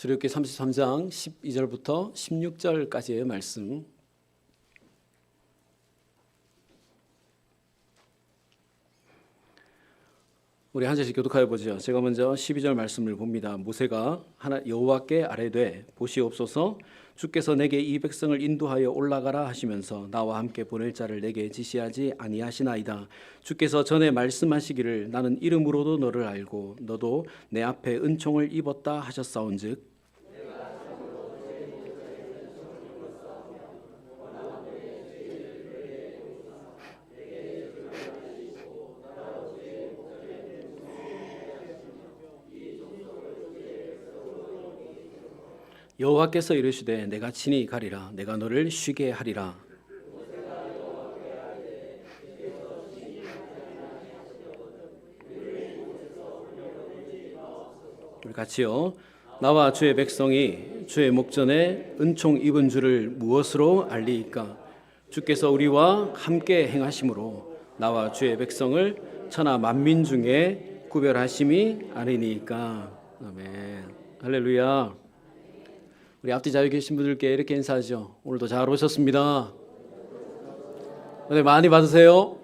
출애굽기 33장 12절부터 16절까지의 말씀. 우리 한 절씩 교독하여 보죠. 제가 먼저 12절 말씀을 봅니다. 모세가 여호와께 아뢰되 보시옵소서, 주께서 내게 이 백성을 인도하여 올라가라 하시면서 나와 함께 보낼 자를 내게 지시하지 아니하시나이다. 주께서 전에 말씀하시기를 나는 이름으로도 너를 알고 너도 내 앞에 은총을 입었다 하셨사온즉 여호와께서 이르시되 내가 친히 가리라. 내가 너를 쉬게 하리라. 우리 같이요. 나와 주의 백성이 주의 목전에 은총 입은 줄을 무엇으로 알리이까? 주께서 우리와 함께 행하심으로 나와 주의 백성을 천하 만민 중에 구별하심이 아니니까. 아멘. 할렐루야. 우리 앞뒤 자유 계신 분들께 이렇게 인사하죠. 오늘도 잘 오셨습니다. 오늘 많이 받으세요.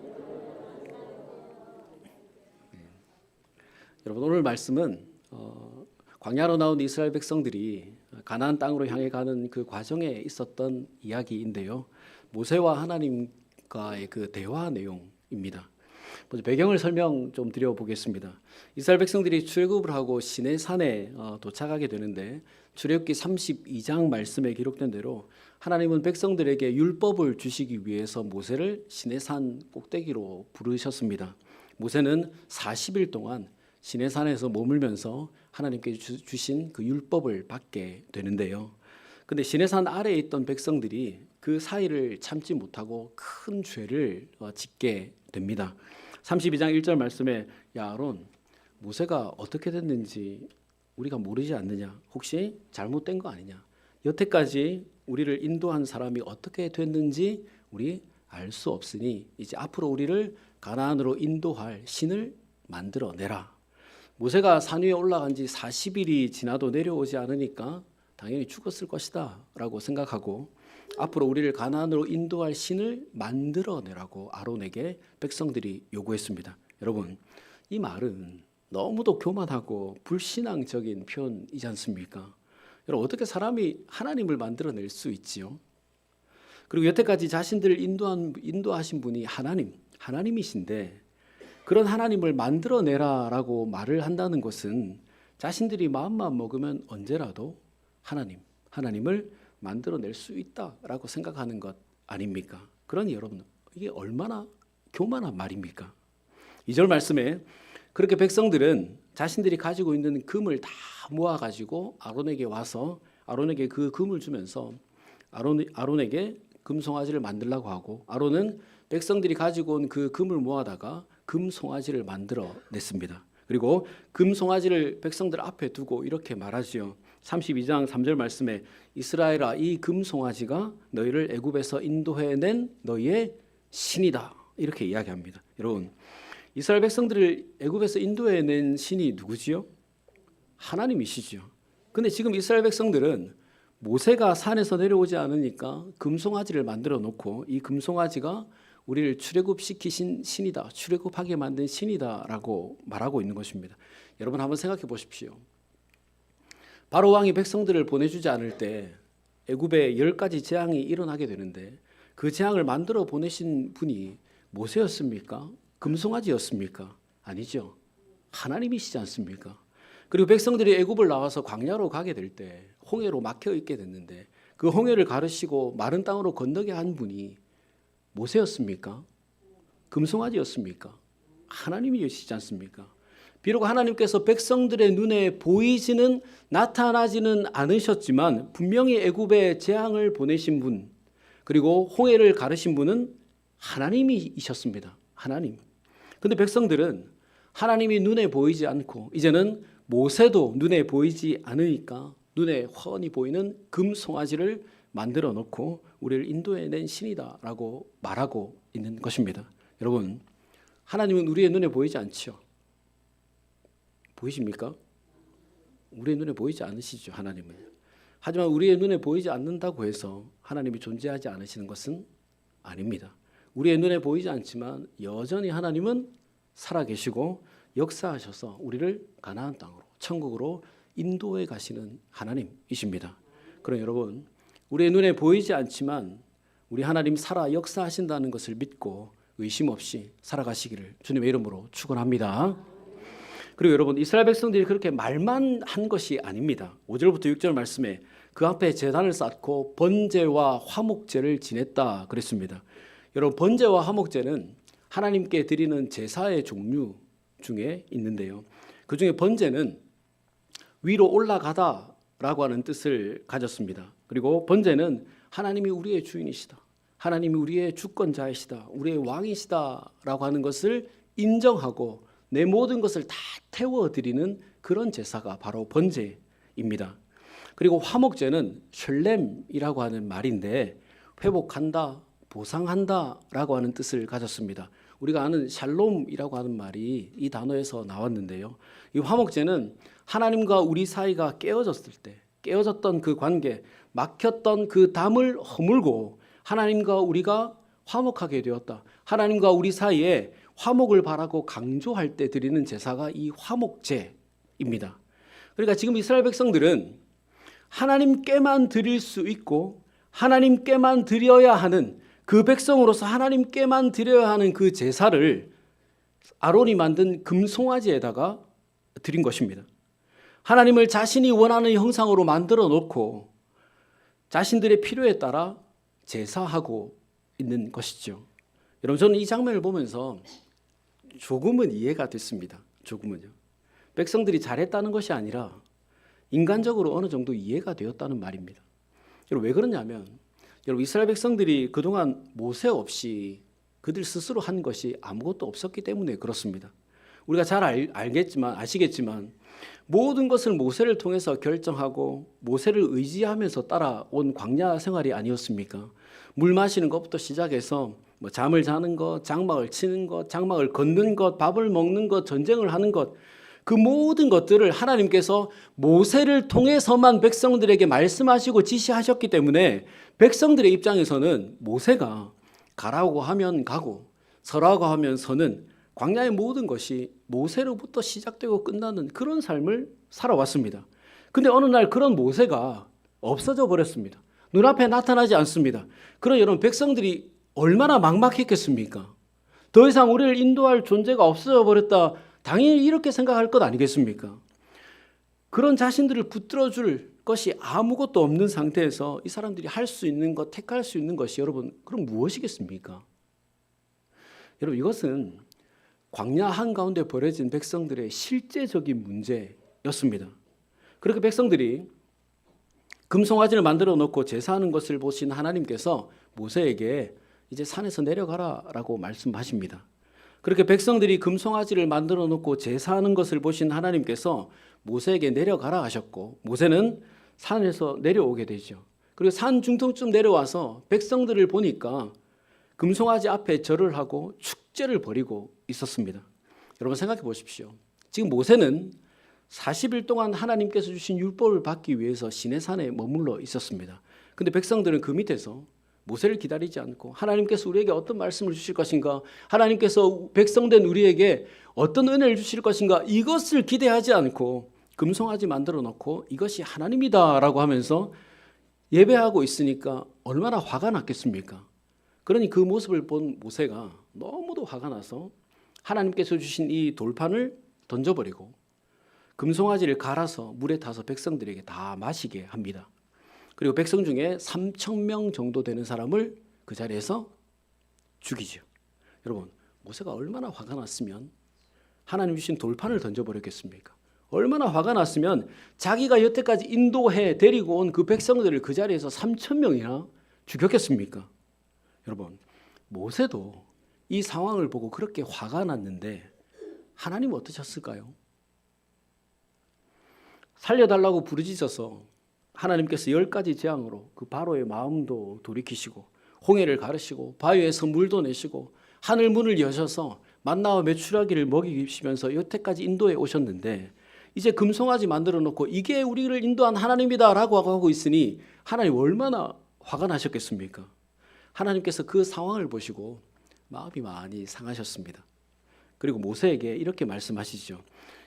여러분, 오늘 말씀은 광야로 나온 이스라엘 백성들이 가나안 땅으로 향해 가는 그 과정에 있었던 이야기인데요. 모세와 하나님과의 그 대화 내용입니다. 먼저 배경을 설명 좀 드려보겠습니다. 이스라엘 백성들이 출애굽을 하고 시내산에 도착하게 되는데 출애굽기 32장 말씀에 기록된 대로 하나님은 백성들에게 율법을 주시기 위해서 모세를 시내산 꼭대기로 부르셨습니다. 모세는 40일 동안 시내산에서 머물면서 하나님께 주신 그 율법을 받게 되는데요. 근데 시내산 아래에 있던 백성들이 그 사이를 참지 못하고 큰 죄를 짓게 됩니다. 32장 1절 말씀에 야 아론, 모세가 어떻게 됐는지 우리가 모르지 않느냐? 혹시 잘못된 거 아니냐? 여태까지 우리를 인도한 사람이 어떻게 됐는지 우리 알 수 없으니 이제 앞으로 우리를 가나안으로 인도할 신을 만들어내라. 모세가 산 위에 올라간 지 40일이 지나도 내려오지 않으니까 당연히 죽었을 것이다 라고 생각하고 앞으로 우리를 가나안으로 인도할 신을 만들어내라고 아론에게 백성들이 요구했습니다. 여러분, 이 말은 너무도 교만하고 불신앙적인 표현이지 않습니까? 여러분, 어떻게 사람이 하나님을 만들어낼 수 있지요? 그리고 여태까지 자신들을 인도하신 분이 하나님이신데 그런 하나님을 만들어내라라고 말을 한다는 것은 자신들이 마음만 먹으면 언제라도 하나님을 만들어낼 수 있다라고 생각하는 것 아닙니까? 그러니 여러분, 이게 얼마나 교만한 말입니까? 2절 말씀에 그렇게 백성들은 자신들이 가지고 있는 금을 다 모아가지고 아론에게 와서 아론에게 그 금을 주면서 아론에게 금송아지를 만들라고 하고 아론은 백성들이 가지고 온 그 금을 모아다가 금송아지를 만들어냈습니다. 그리고 금송아지를 백성들 앞에 두고 이렇게 말하지요. 32장 3절 말씀에 이스라엘아, 이 금송아지가 너희를 애굽에서 인도해낸 너희의 신이다. 이렇게 이야기합니다. 여러분, 이스라엘 백성들을 애굽에서 인도해낸 신이 누구지요? 하나님이시죠. 근데 지금 이스라엘 백성들은 모세가 산에서 내려오지 않으니까 금송아지를 만들어 놓고 이 금송아지가 우리를 출애굽시키신 신이다, 출애굽하게 만든 신이다라고 말하고 있는 것입니다. 여러분, 한번 생각해 보십시오. 바로 왕이 백성들을 보내주지 않을 때 애굽에 10가지 재앙이 일어나게 되는데 그 재앙을 만들어 보내신 분이 모세였습니까? 금송아지였습니까? 아니죠. 하나님이시지 않습니까? 그리고 백성들이 애굽을 나와서 광야로 가게 될 때 홍해로 막혀 있게 됐는데 그 홍해를 가르시고 마른 땅으로 건너게 한 분이 모세였습니까? 금송아지였습니까? 하나님이시지 않습니까? 비록 하나님께서 백성들의 눈에 보이지는 나타나지는 않으셨지만 분명히 애굽에 재앙을 보내신 분 그리고 홍해를 가르신 분은 하나님이셨습니다. 하나님. 근데 백성들은 하나님이 눈에 보이지 않고 이제는 모세도 눈에 보이지 않으니까 눈에 훤히 보이는 금송아지를 만들어 놓고 우리를 인도해낸 신이다라고 말하고 있는 것입니다. 여러분, 하나님은 우리의 눈에 보이지 않죠? 보이십니까? 우리의 눈에 보이지 않으시죠, 하나님은. 하지만 우리의 눈에 보이지 않는다고 해서 하나님이 존재하지 않으시는 것은 아닙니다. 우리의 눈에 보이지 않지만 여전히 하나님은 살아계시고 역사하셔서 우리를 가나안 땅으로, 천국으로 인도해 가시는 하나님이십니다. 그럼 여러분, 우리의 눈에 보이지 않지만 우리 하나님 살아 역사하신다는 것을 믿고 의심 없이 살아가시기를 주님의 이름으로 축원합니다. 그리고 여러분, 이스라엘 백성들이 그렇게 말만 한 것이 아닙니다. 5절부터 6절 말씀에 그 앞에 제단을 쌓고 번제와 화목제를 지냈다 그랬습니다. 여러분, 번제와 화목제는 하나님께 드리는 제사의 종류 중에 있는데요. 그 중에 번제는 위로 올라가다라고 하는 뜻을 가졌습니다. 그리고 번제는 하나님이 우리의 주인이시다, 하나님이 우리의 주권자이시다, 우리의 왕이시다라고 하는 것을 인정하고 내 모든 것을 다 태워드리는 그런 제사가 바로 번제입니다. 그리고 화목제는 셜렘이라고 하는 말인데 회복한다, 보상한다라고 하는 뜻을 가졌습니다. 우리가 아는 샬롬이라고 하는 말이 이 단어에서 나왔는데요. 이 화목제는 하나님과 우리 사이가 깨어졌을 때, 깨어졌던 그 관계, 막혔던 그 담을 허물고 하나님과 우리가 화목하게 되었다, 하나님과 우리 사이에 화목을 바라고 강조할 때 드리는 제사가 이 화목제입니다. 그러니까 지금 이스라엘 백성들은 하나님께만 드릴 수 있고 하나님께만 드려야 하는, 그 백성으로서 하나님께만 드려야 하는 그 제사를 아론이 만든 금송아지에다가 드린 것입니다. 하나님을 자신이 원하는 형상으로 만들어 놓고 자신들의 필요에 따라 제사하고 있는 것이죠. 여러분, 저는 이 장면을 보면서 조금은 이해가 됐습니다. 조금은요. 백성들이 잘했다는 것이 아니라 인간적으로 어느 정도 이해가 되었다는 말입니다. 여러분, 왜 그러냐면 여러분, 이스라엘 백성들이 그동안 모세 없이 그들 스스로 한 것이 아무것도 없었기 때문에 그렇습니다. 우리가 잘 아시겠지만 모든 것을 모세를 통해서 결정하고 모세를 의지하면서 따라온 광야 생활이 아니었습니까? 물 마시는 것부터 시작해서 잠을 자는 것, 장막을 치는 것, 장막을 걷는 것, 밥을 먹는 것, 전쟁을 하는 것, 그 모든 것들을 하나님께서 모세를 통해서만 백성들에게 말씀하시고 지시하셨기 때문에 백성들의 입장에서는 모세가 가라고 하면 가고 서라고 하면 서는 광야의 모든 것이 모세로부터 시작되고 끝나는 그런 삶을 살아왔습니다. 근데 어느 날 그런 모세가 없어져 버렸습니다. 눈앞에 나타나지 않습니다. 그럼 여러분, 백성들이 얼마나 막막했겠습니까? 더 이상 우리를 인도할 존재가 없어져 버렸다, 당연히 이렇게 생각할 것 아니겠습니까? 그런 자신들을 붙들어줄 것이 아무것도 없는 상태에서 이 사람들이 할 수 있는 것, 택할 수 있는 것이 여러분, 그럼 무엇이겠습니까? 여러분, 이것은 광야 한가운데 벌어진 백성들의 실제적인 문제였습니다. 그렇게 백성들이 금송아지를 만들어 놓고 제사하는 것을 보신 하나님께서 모세에게 이제 산에서 내려가라 라고 말씀하십니다. 그렇게 백성들이 금송아지를 만들어 놓고 제사하는 것을 보신 하나님께서 모세에게 내려가라 하셨고, 모세는 산에서 내려오게 되죠. 그리고 산 중턱쯤 내려와서 백성들을 보니까 금송아지 앞에 절을 하고 축제를 벌이고 있었습니다. 여러분, 생각해 보십시오. 지금 모세는 40일 동안 하나님께서 주신 율법을 받기 위해서 시내산에 머물러 있었습니다. 근데 백성들은 그 밑에서 모세를 기다리지 않고 하나님께서 우리에게 어떤 말씀을 주실 것인가, 하나님께서 백성된 우리에게 어떤 은혜를 주실 것인가, 이것을 기대하지 않고 금송아지 만들어 놓고 이것이 하나님이다 라고 하면서 예배하고 있으니까 얼마나 화가 났겠습니까? 그러니 그 모습을 본 모세가 너무도 화가 나서 하나님께서 주신 이 돌판을 던져버리고 금송아지를 갈아서 물에 타서 백성들에게 다 마시게 합니다. 그리고 백성 중에 3,000명 정도 되는 사람을 그 자리에서 죽이죠. 여러분, 모세가 얼마나 화가 났으면 하나님 주신 돌판을 던져버렸겠습니까? 얼마나 화가 났으면 자기가 여태까지 인도해 데리고 온 그 백성들을 그 자리에서 3,000명이나 죽였겠습니까? 여러분, 모세도 이 상황을 보고 그렇게 화가 났는데 하나님은 어떠셨을까요? 살려달라고 부르짖어서 하나님께서 10가지 재앙으로 그 바로의 마음도 돌이키시고 홍해를 가르시고 바위에서 물도 내시고 하늘 문을 여셔서 만나와 메추라기를 먹이시면서 여태까지 인도해 오셨는데 이제 금송아지 만들어 놓고 이게 우리를 인도한 하나님이다라고 하고 있으니 하나님 얼마나 화가 나셨겠습니까? 하나님께서 그 상황을 보시고 마음이 많이 상하셨습니다. 그리고 모세에게 이렇게 말씀하시죠.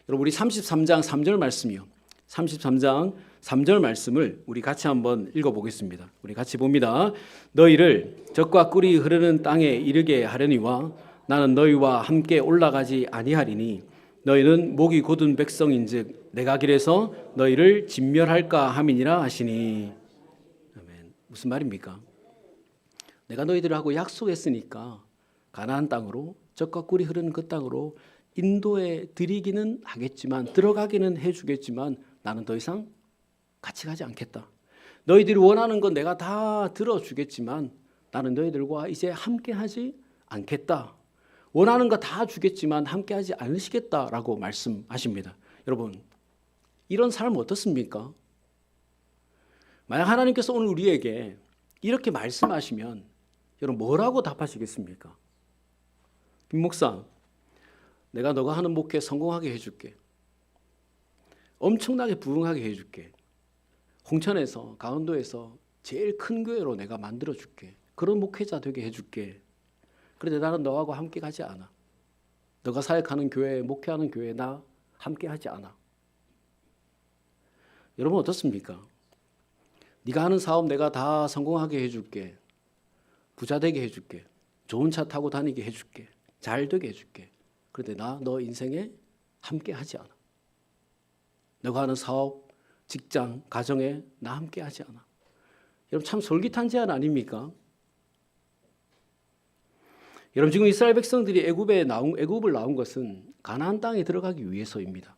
여러분 우리 33장 3절 말씀이요. 33장 3절 말씀을 우리 같이 한번 읽어보겠습니다. 우리 같이 봅니다. 너희를 젖과 꿀이 흐르는 땅에 이르게 하려니와 나는 너희와 함께 올라가지 아니하리니 너희는 목이 곧은 백성인즉 내가 길에서 너희를 진멸할까 함이니라 하시니. 아멘. 무슨 말입니까? 내가 너희들하고 약속했으니까 가나안 땅으로 젖과 꿀이 흐르는 그 땅으로 인도해 드리기는 하겠지만 들어가기는 해주겠지만 나는 더 이상 같이 가지 않겠다. 너희들이 원하는 건 내가 다 들어주겠지만 나는 너희들과 이제 함께하지 않겠다. 원하는 거 다 주겠지만 함께하지 않으시겠다라고 말씀하십니다. 여러분 이런 삶 어떻습니까? 만약 하나님께서 오늘 우리에게 이렇게 말씀하시면 여러분 뭐라고 답하시겠습니까? 김 목사, 내가 너가 하는 목회 성공하게 해줄게. 엄청나게 부흥하게 해줄게. 홍천에서 강원도에서 제일 큰 교회로 내가 만들어줄게. 그런 목회자 되게 해줄게. 그런데 나는 너하고 함께 가지 않아. 너가 사역하는 교회, 목회하는 교회 나 함께 하지 않아. 여러분 어떻습니까? 네가 하는 사업 내가 다 성공하게 해줄게. 부자 되게 해줄게. 좋은 차 타고 다니게 해줄게. 잘 되게 해줄게. 그런데 나 너 인생에 함께 하지 않아. 너가 하는 사업, 직장, 가정에 나 함께 하지 않아. 여러분 참 솔깃한 제안 아닙니까? 여러분 지금 이스라엘 백성들이 애굽을 나온 것은 가나안 땅에 들어가기 위해서입니다.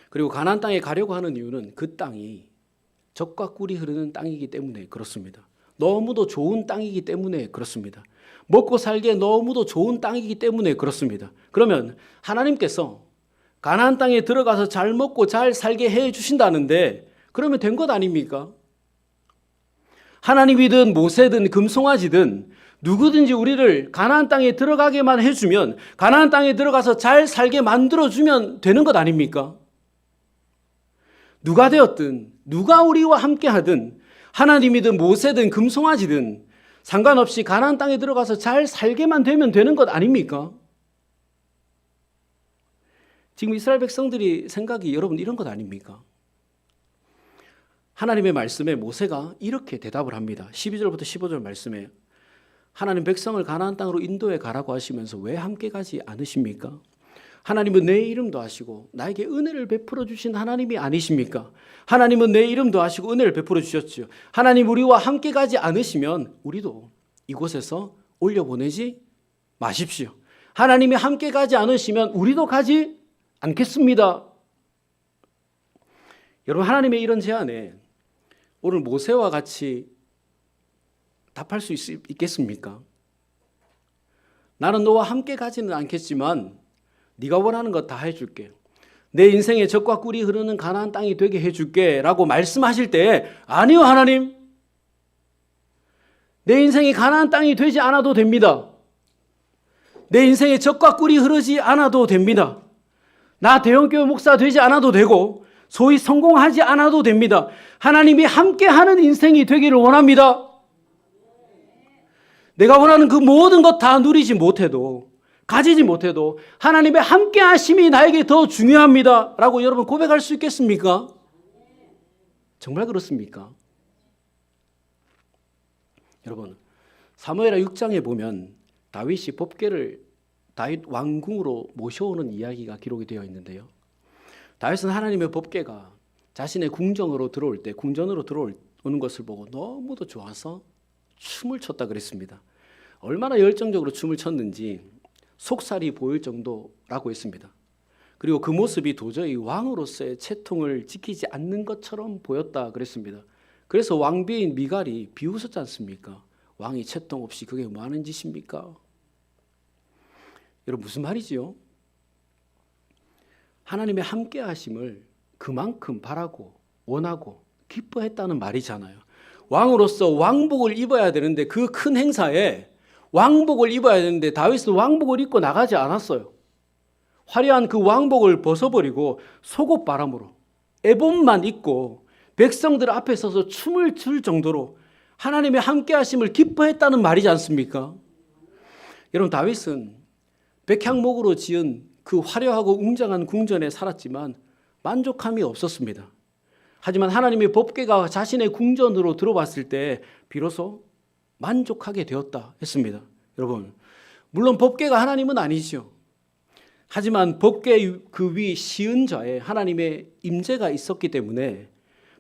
그리고 가나안 땅에 가려고 하는 이유는 그 땅이 젖과 꿀이 흐르는 땅이기 때문에 그렇습니다. 너무도 좋은 땅이기 때문에 그렇습니다. 먹고 살기에 너무도 좋은 땅이기 때문에 그렇습니다. 그러면 하나님께서 가나안 땅에 들어가서 잘 먹고 잘 살게 해 주신다는데 그러면 된 것 아닙니까? 하나님이든 모세든 금송아지든 누구든지 우리를 가나안 땅에 들어가게만 해주면 가나안 땅에 들어가서 잘 살게 만들어주면 되는 것 아닙니까? 누가 되었든 누가 우리와 함께 하든 하나님이든 모세든 금송아지든 상관없이 가나안 땅에 들어가서 잘 살게만 되면 되는 것 아닙니까? 지금 이스라엘 백성들이 생각이 여러분 이런 것 아닙니까? 하나님의 말씀에 모세가 이렇게 대답을 합니다. 12절부터 15절 말씀에 하나님 백성을 가나안 땅으로 인도해 가라고 하시면서 왜 함께 가지 않으십니까? 하나님은 내 이름도 아시고 나에게 은혜를 베풀어 주신 하나님이 아니십니까? 하나님은 내 이름도 아시고 은혜를 베풀어 주셨죠. 하나님 우리와 함께 가지 않으시면 우리도 이곳에서 올려보내지 마십시오. 하나님이 함께 가지 않으시면 우리도 가지 않겠습니다. 여러분 하나님의 이런 제안에 오늘 모세와 같이 답할 수 있겠습니까? 나는 너와 함께 가지는 않겠지만 네가 원하는 것 다 해줄게. 내 인생에 젖과 꿀이 흐르는 가나안 땅이 되게 해줄게 라고 말씀하실 때 아니요 하나님, 내 인생이 가나안 땅이 되지 않아도 됩니다. 내 인생에 젖과 꿀이 흐르지 않아도 됩니다. 나 대형교회 목사 되지 않아도 되고 소위 성공하지 않아도 됩니다. 하나님이 함께하는 인생이 되기를 원합니다. 내가 원하는 그 모든 것 다 누리지 못해도 가지지 못해도 하나님의 함께하심이 나에게 더 중요합니다 라고 여러분 고백할 수 있겠습니까? 정말 그렇습니까? 여러분 사무엘하 6장에 보면 다윗이 법궤를 다윗 왕궁으로 모셔오는 이야기가 기록이 되어 있는데요. 다윗은 하나님의 법궤가 자신의 궁전으로 들어오는 것을 보고 너무도 좋아서 춤을 췄다 그랬습니다. 얼마나 열정적으로 춤을 췄는지 속살이 보일 정도라고 했습니다. 그리고 그 모습이 도저히 왕으로서의 채통을 지키지 않는 것처럼 보였다 그랬습니다. 그래서 왕비인 미갈이 비웃었지 않습니까? 왕이 채통 없이 그게 뭐 하는 짓입니까? 여러분 무슨 말이지요? 하나님의 함께하심을 그만큼 바라고 원하고 기뻐했다는 말이잖아요. 왕으로서 왕복을 입어야 되는데 그 큰 행사에 왕복을 입어야 되는데 다윗은 왕복을 입고 나가지 않았어요. 화려한 그 왕복을 벗어버리고 속옷 바람으로 에봇만 입고 백성들 앞에 서서 춤을 출 정도로 하나님의 함께 하심을 기뻐했다는 말이지 않습니까? 여러분, 다윗은 백향목으로 지은 그 화려하고 웅장한 궁전에 살았지만 만족함이 없었습니다. 하지만 하나님의 법궤가 자신의 궁전으로 들어왔을 때 비로소 만족하게 되었다 했습니다. 여러분, 물론 법궤가 하나님은 아니죠. 하지만 법궤 그 위 시은자에 하나님의 임재가 있었기 때문에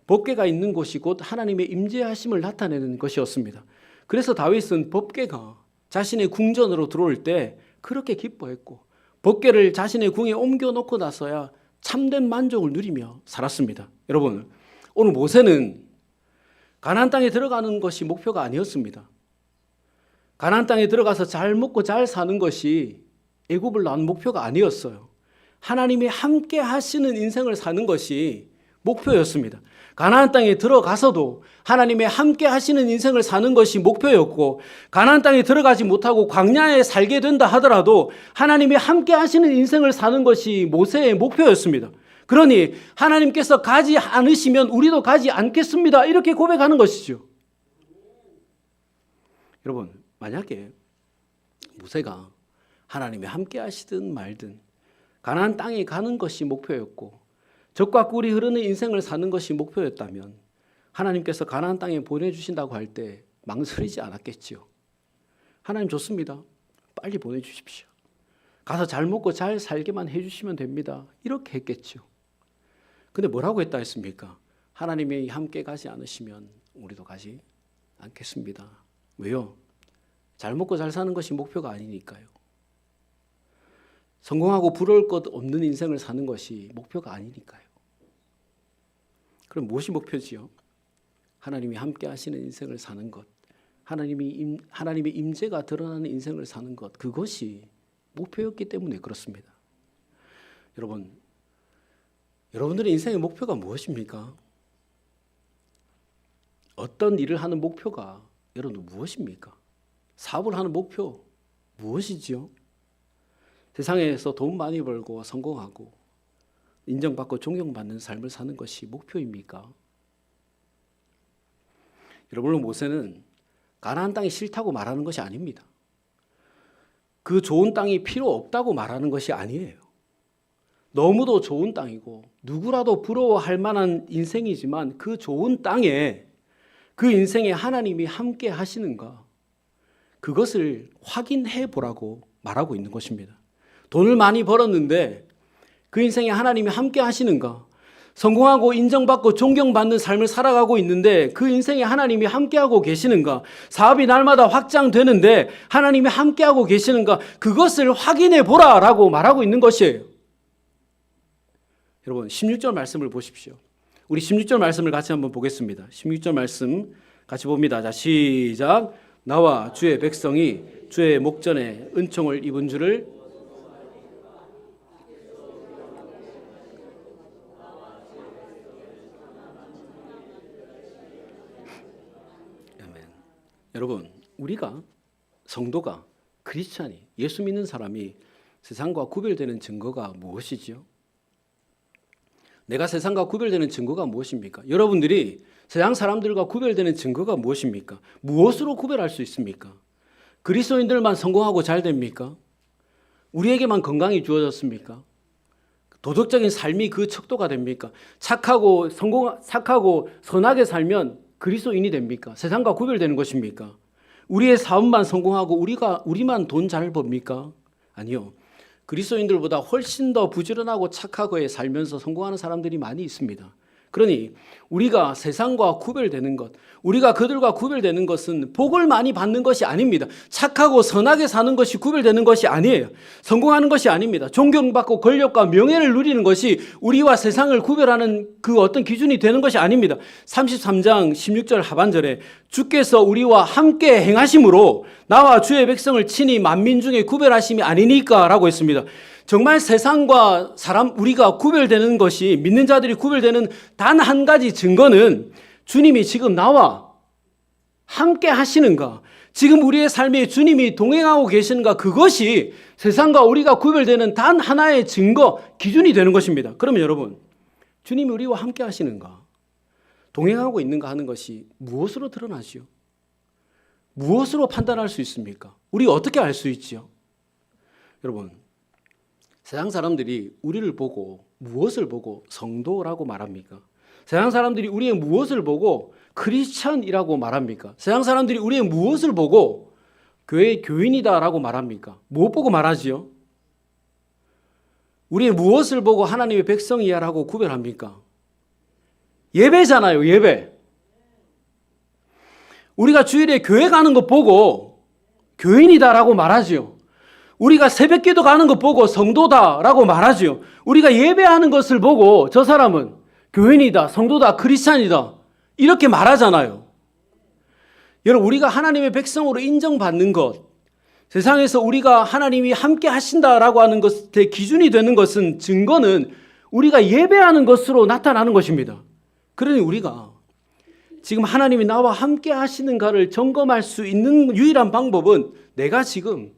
법궤가 있는 곳이 곧 하나님의 임재하심을 나타내는 것이었습니다. 그래서 다윗은 법궤가 자신의 궁전으로 들어올 때 그렇게 기뻐했고 법궤를 자신의 궁에 옮겨놓고 나서야 참된 만족을 누리며 살았습니다. 여러분, 오늘 모세는 가나안 땅에 들어가는 것이 목표가 아니었습니다. 가나안 땅에 들어가서 잘 먹고 잘 사는 것이 애굽을 나온 목표가 아니었어요. 하나님이 함께 하시는 인생을 사는 것이 목표였습니다. 가나안 땅에 들어가서도 하나님의 함께 하시는 인생을 사는 것이 목표였고, 가나안 땅에 들어가지 못하고 광야에 살게 된다 하더라도 하나님이 함께 하시는 인생을 사는 것이 모세의 목표였습니다. 그러니 하나님께서 가지 않으시면 우리도 가지 않겠습니다, 이렇게 고백하는 것이죠. 여러분, 만약에 모세가 하나님이 함께 하시든 말든 가나안 땅에 가는 것이 목표였고 적과 꿀이 흐르는 인생을 사는 것이 목표였다면 하나님께서 가나안 땅에 보내주신다고 할 때 망설이지 않았겠지요. 하나님 좋습니다, 빨리 보내주십시오. 가서 잘 먹고 잘 살게만 해주시면 됩니다, 이렇게 했겠죠. 근데 뭐라고 했다 했습니까? 하나님이 함께 가지 않으시면 우리도 가지 않겠습니다. 왜요? 잘 먹고 잘 사는 것이 목표가 아니니까요. 성공하고 부러울 것 없는 인생을 사는 것이 목표가 아니니까요. 그럼 무엇이 목표지요? 하나님이 함께 하시는 인생을 사는 것, 하나님의 임재가 드러나는 인생을 사는 것, 그것이 목표였기 때문에 그렇습니다. 여러분들의 인생의 목표가 무엇입니까? 어떤 일을 하는 목표가 여러분 무엇입니까? 사업을 하는 목표 무엇이지요? 세상에서 돈 많이 벌고 성공하고 인정받고 존경받는 삶을 사는 것이 목표입니까? 여러분, 모세는 가나안 땅이 싫다고 말하는 것이 아닙니다. 그 좋은 땅이 필요 없다고 말하는 것이 아니에요. 너무도 좋은 땅이고 누구라도 부러워할 만한 인생이지만 그 좋은 땅에 그 인생에 하나님이 함께 하시는가, 그것을 확인해 보라고 말하고 있는 것입니다. 돈을 많이 벌었는데 그 인생에 하나님이 함께 하시는가? 성공하고 인정받고 존경받는 삶을 살아가고 있는데 그 인생에 하나님이 함께하고 계시는가? 사업이 날마다 확장되는데 하나님이 함께하고 계시는가? 그것을 확인해 보라라고 말하고 있는 것이에요. 여러분, 16절 말씀을 보십시오. 우리 16절 말씀을 같이 한번 보겠습니다. 16절 말씀 같이 봅니다. 자, 시작. 나와 주의 백성이 주의 목전에 은총을 입은 줄을 여러분, 우리가 성도가 크리스찬이 예수 믿는 사람이 세상과 구별되는 증거가 무엇이지요? 내가 세상과 구별되는 증거가 무엇입니까? 여러분들이 세상 사람들과 구별되는 증거가 무엇입니까? 무엇으로 구별할 수 있습니까? 그리스도인들만 성공하고 잘 됩니까? 우리에게만 건강이 주어졌습니까? 도덕적인 삶이 그 척도가 됩니까? 착하고 선하게 살면 그리스도인이 됩니까? 세상과 구별되는 것입니까? 우리의 사업만 성공하고 우리만 돈 잘 법니까? 아니요. 그리스도인들보다 훨씬 더 부지런하고 착하게 살면서 성공하는 사람들이 많이 있습니다. 그러니 우리가 세상과 구별되는 것, 우리가 그들과 구별되는 것은 복을 많이 받는 것이 아닙니다. 착하고 선하게 사는 것이 구별되는 것이 아니에요. 성공하는 것이 아닙니다. 존경받고 권력과 명예를 누리는 것이 우리와 세상을 구별하는 그 어떤 기준이 되는 것이 아닙니다. 33장 16절 하반절에 주께서 우리와 함께 행하심으로 나와 주의 백성을 친히 만민 중에 구별하심이 아니니까 라고 했습니다. 정말 세상과 우리가 구별되는 것이, 믿는 자들이 구별되는 단 한 가지 증거는 주님이 지금 나와 함께 하시는가, 지금 우리의 삶에 주님이 동행하고 계시는가, 그것이 세상과 우리가 구별되는 단 하나의 증거, 기준이 되는 것입니다. 그러면 여러분, 주님이 우리와 함께 하시는가, 동행하고 있는가 하는 것이 무엇으로 드러나지요? 무엇으로 판단할 수 있습니까? 우리 어떻게 알 수 있지요? 여러분, 세상 사람들이 우리를 보고 무엇을 보고 성도라고 말합니까? 세상 사람들이 우리의 무엇을 보고 크리스찬이라고 말합니까? 세상 사람들이 우리의 무엇을 보고 교회의 교인이다라고 말합니까? 무엇 보고 말하지요? 우리의 무엇을 보고 하나님의 백성이야라고 구별합니까? 예배잖아요, 예배. 우리가 주일에 교회 가는 것 보고 교인이다라고 말하지요. 우리가 새벽기도 가는 것 보고 성도다라고 말하지요. 우리가 예배하는 것을 보고 저 사람은 교인이다, 성도다, 크리스찬이다 이렇게 말하잖아요. 여러분, 우리가 하나님의 백성으로 인정받는 것, 세상에서 우리가 하나님이 함께 하신다라고 하는 것의 기준이 되는 것은, 증거는 우리가 예배하는 것으로 나타나는 것입니다. 그러니 우리가 지금 하나님이 나와 함께 하시는가를 점검할 수 있는 유일한 방법은 내가 지금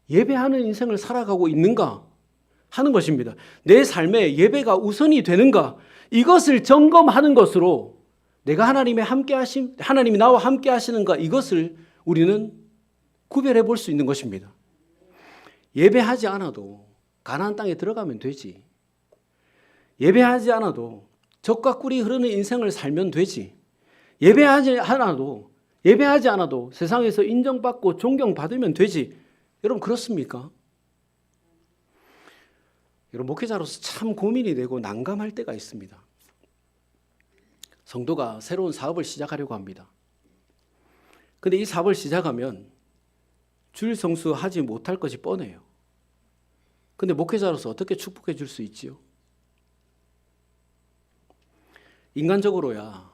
예배하는 인생을 살아가고 있는가 하는 것입니다. 내 삶에 예배가 우선이 되는가, 이것을 점검하는 것으로 내가 하나님이 나와 함께 하시는가, 이것을 우리는 구별해 볼 수 있는 것입니다. 예배하지 않아도 가나안 땅에 들어가면 되지. 예배하지 않아도 젖과 꿀이 흐르는 인생을 살면 되지. 예배하지 않아도 세상에서 인정받고 존경받으면 되지. 여러분, 그렇습니까? 여러분, 목회자로서 참 고민이 되고 난감할 때가 있습니다. 성도가 새로운 사업을 시작하려고 합니다. 근데 이 사업을 시작하면 주일 성수하지 못할 것이 뻔해요. 근데 목회자로서 어떻게 축복해 줄 수 있지요? 인간적으로야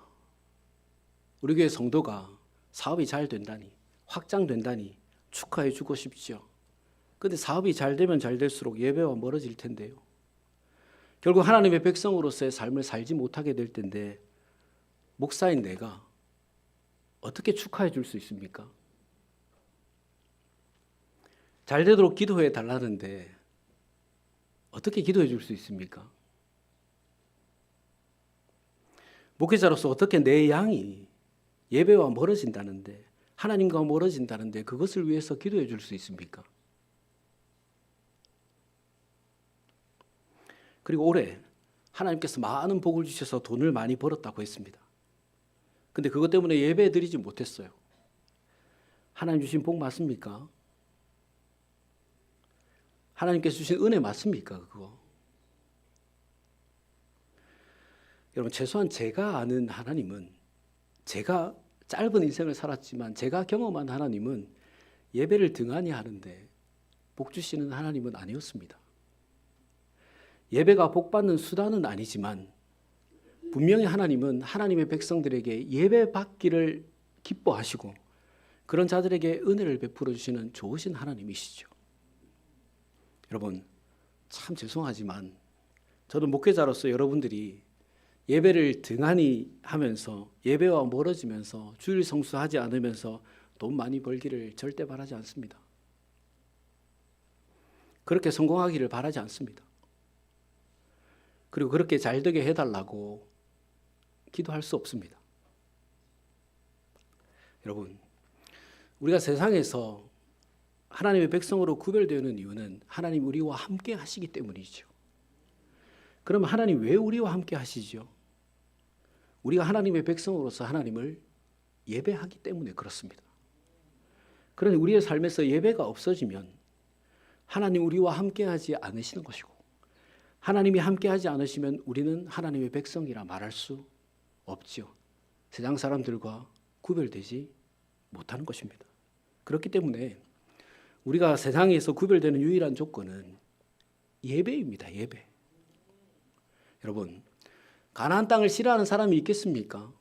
우리 교회 성도가 사업이 잘 된다니, 확장된다니 축하해 주고 싶지요. 근데 사업이 잘 되면 잘 될수록 예배와 멀어질 텐데요. 결국 하나님의 백성으로서의 삶을 살지 못하게 될 텐데, 목사인 내가 어떻게 축하해 줄 수 있습니까? 잘 되도록 기도해 달라는데 어떻게 기도해 줄 수 있습니까? 목회자로서 어떻게 내 양이 예배와 멀어진다는데, 하나님과 멀어진다는데 그것을 위해서 기도해 줄 수 있습니까? 그리고 올해 하나님께서 많은 복을 주셔서 돈을 많이 벌었다고 했습니다. 근데 그것 때문에 예배 드리지 못했어요. 하나님 주신 복 맞습니까? 하나님께서 주신 은혜 맞습니까? 그거. 여러분, 최소한 제가 아는 하나님은, 제가 짧은 인생을 살았지만 제가 경험한 하나님은 예배를 등한히 하는데 복 주시는 하나님은 아니었습니다. 예배가 복 받는 수단은 아니지만 분명히 하나님은 하나님의 백성들에게 예배 받기를 기뻐하시고 그런 자들에게 은혜를 베풀어 주시는 좋으신 하나님이시죠. 여러분, 참 죄송하지만 저는 목회자로서 여러분들이 예배를 등한히 하면서 예배와 멀어지면서 주일 성수하지 않으면서 돈 많이 벌기를 절대 바라지 않습니다. 그렇게 성공하기를 바라지 않습니다. 그리고 그렇게 잘 되게 해달라고 기도할 수 없습니다. 여러분, 우리가 세상에서 하나님의 백성으로 구별되는 이유는 하나님 우리와 함께 하시기 때문이죠. 그러면 하나님 왜 우리와 함께 하시죠? 우리가 하나님의 백성으로서 하나님을 예배하기 때문에 그렇습니다. 그러니 우리의 삶에서 예배가 없어지면 하나님 우리와 함께 하지 않으시는 것이고, 하나님이 함께 하지 않으시면 우리는 하나님의 백성이라 말할 수 없지요. 세상 사람들과 구별되지 못하는 것입니다. 그렇기 때문에 우리가 세상에서 구별되는 유일한 조건은 예배입니다. 예배. 여러분, 가나안 땅을 싫어하는 사람이 있겠습니까?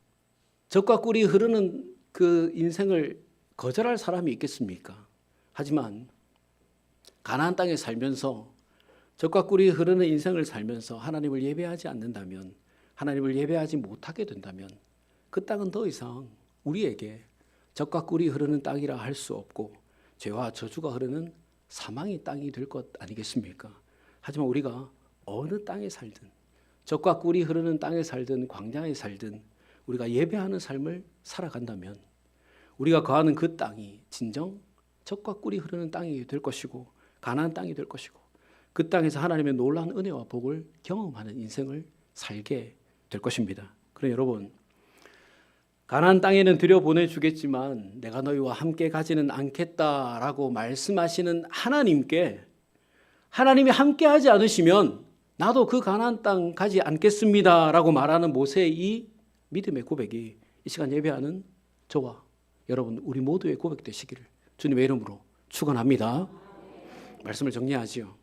젖과 꿀이 흐르는 그 인생을 거절할 사람이 있겠습니까? 하지만 가나안 땅에 살면서 젖과 꿀이 흐르는 인생을 살면서 하나님을 예배하지 않는다면, 하나님을 예배하지 못하게 된다면 그 땅은 더 이상 우리에게 젖과 꿀이 흐르는 땅이라 할 수 없고 죄와 저주가 흐르는 사망의 땅이 될 것 아니겠습니까? 하지만 우리가 어느 땅에 살든 젖과 꿀이 흐르는 땅에 살든 광야에 살든 우리가 예배하는 삶을 살아간다면 우리가 거하는 그 땅이 진정 젖과 꿀이 흐르는 땅이 될 것이고 가나안 땅이 될 것이고 그 땅에서 하나님의 놀라운 은혜와 복을 경험하는 인생을 살게 될 것입니다. 그럼 여러분, 가나안 땅에는 들여보내주겠지만 내가 너희와 함께 가지는 않겠다라고 말씀하시는 하나님께 하나님이 함께하지 않으시면 나도 그 가나안 땅 가지 않겠습니다라고 말하는 모세의 이 믿음의 고백이 이 시간 예배하는 저와 여러분 우리 모두의 고백 되시기를 주님의 이름으로 축원합니다. 말씀을 정리하지요.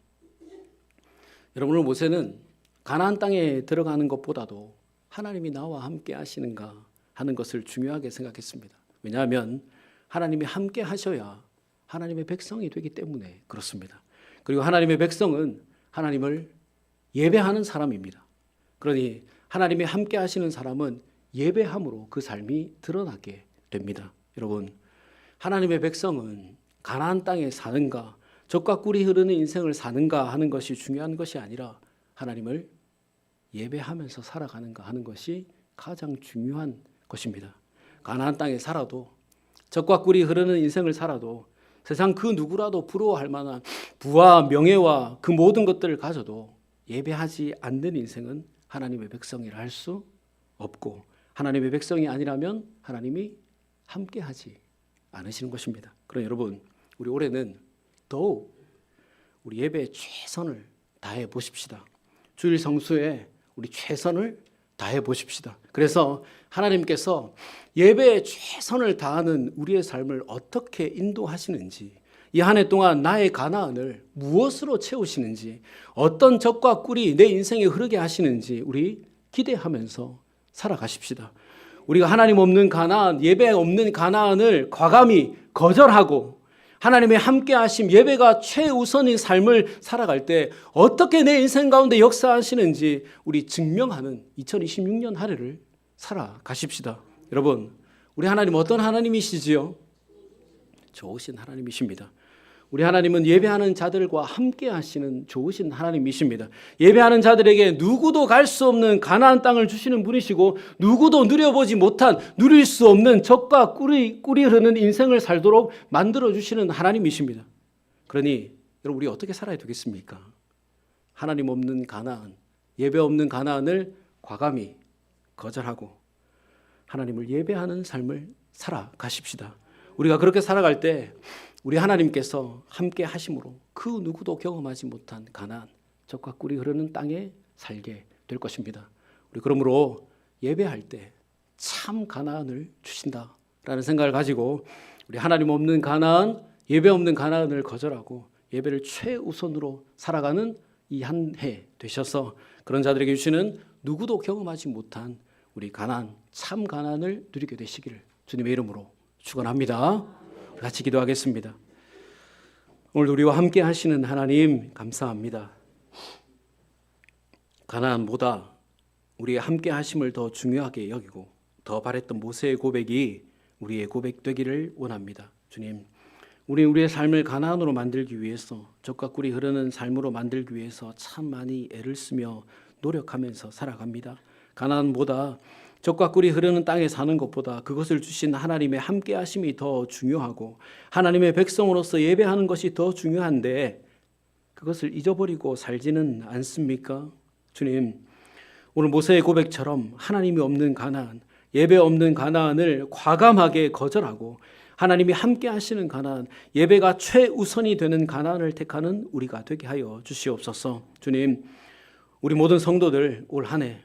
여러분, 오늘 모세는 가나안 땅에 들어가는 것보다도 하나님이 나와 함께 하시는가 하는 것을 중요하게 생각했습니다. 왜냐하면 하나님이 함께 하셔야 하나님의 백성이 되기 때문에 그렇습니다. 그리고 하나님의 백성은 하나님을 예배하는 사람입니다. 그러니 하나님이 함께 하시는 사람은 예배함으로 그 삶이 드러나게 됩니다. 여러분, 하나님의 백성은 가나안 땅에 사는가 젖과 꿀이 흐르는 인생을 사는가 하는 것이 중요한 것이 아니라 하나님을 예배하면서 살아가는가 하는 것이 가장 중요한 것입니다. 가나안 땅에 살아도 젖과 꿀이 흐르는 인생을 살아도 세상 그 누구라도 부러워할 만한 부와 명예와 그 모든 것들을 가져도 예배하지 않는 인생은 하나님의 백성이라 할 수 없고 하나님의 백성이 아니라면 하나님이 함께하지 않으시는 것입니다. 그럼 여러분, 우리 올해는 더욱 우리 예배에 최선을 다해 보십시다. 주일 성수에 우리 최선을 다해 보십시다. 그래서 하나님께서 예배에 최선을 다하는 우리의 삶을 어떻게 인도하시는지, 이 한 해 동안 나의 가나안을 무엇으로 채우시는지, 어떤 젖과 꿀이 내 인생에 흐르게 하시는지 우리 기대하면서 살아가십시다. 우리가 하나님 없는 가나안, 예배 없는 가나안을 과감히 거절하고 하나님의 함께하심, 예배가 최우선인 삶을 살아갈 때 어떻게 내 인생 가운데 역사하시는지 우리 증명하는 2026년 한 해를 살아가십시다. 여러분, 우리 하나님 어떤 하나님이시지요? 좋으신 하나님이십니다. 우리 하나님은 예배하는 자들과 함께 하시는 좋으신 하나님이십니다. 예배하는 자들에게 누구도 갈 수 없는 가나안 땅을 주시는 분이시고 누구도 누려보지 못한 누릴 수 없는 젖과 꿀이 흐르는 인생을 살도록 만들어주시는 하나님이십니다. 그러니 여러분, 우리 어떻게 살아야 되겠습니까? 하나님 없는 가나안, 예배 없는 가나안을 과감히 거절하고 하나님을 예배하는 삶을 살아가십시다. 우리가 그렇게 살아갈 때 우리 하나님께서 함께 하심으로 그 누구도 경험하지 못한 가나안, 젖과 꿀이 흐르는 땅에 살게 될 것입니다. 우리 그러므로 예배할 때 참 가나안을 주신다라는 생각을 가지고 우리 하나님 없는 가나안, 예배 없는 가나안을 거절하고 예배를 최우선으로 살아가는 이 한 해 되셔서 그런 자들에게 주시는 누구도 경험하지 못한 우리 가나안, 참 가나안을 누리게 되시기를 주님의 이름으로 축원합니다. 같이 기도하겠습니다. 오늘 우리와 함께 하시는 하나님 감사합니다. 가나안보다 우리의 함께 하심을 더 중요하게 여기고 더 바랬던 모세의 고백이 우리의 고백 되기를 원합니다. 주님, 우리의 삶을 가나안으로 만들기 위해서 젖과 꿀이 흐르는 삶으로 만들기 위해서 참 많이 애를 쓰며 노력하면서 살아갑니다. 가나안보다 젖과 꿀이 흐르는 땅에 사는 것보다 그것을 주신 하나님의 함께 하심이 더 중요하고 하나님의 백성으로서 예배하는 것이 더 중요한데 그것을 잊어버리고 살지는 않습니까? 주님, 오늘 모세의 고백처럼 하나님이 없는 가나안, 예배 없는 가나안을 과감하게 거절하고 하나님이 함께 하시는 가나안, 예배가 최우선이 되는 가나안을 택하는 우리가 되게 하여 주시옵소서. 주님, 우리 모든 성도들 올 한 해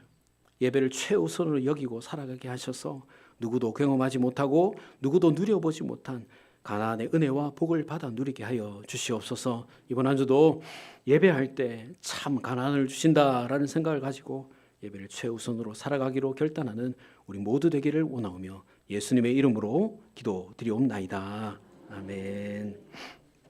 예배를 최우선으로 여기고 살아가게 하셔서 누구도 경험하지 못하고 누구도 누려보지 못한 가나안의 은혜와 복을 받아 누리게 하여 주시옵소서. 이번 한 주도 예배할 때 참 가나안을 주신다라는 생각을 가지고 예배를 최우선으로 살아가기로 결단하는 우리 모두 되기를 원하오며 예수님의 이름으로 기도드리옵나이다. 아멘.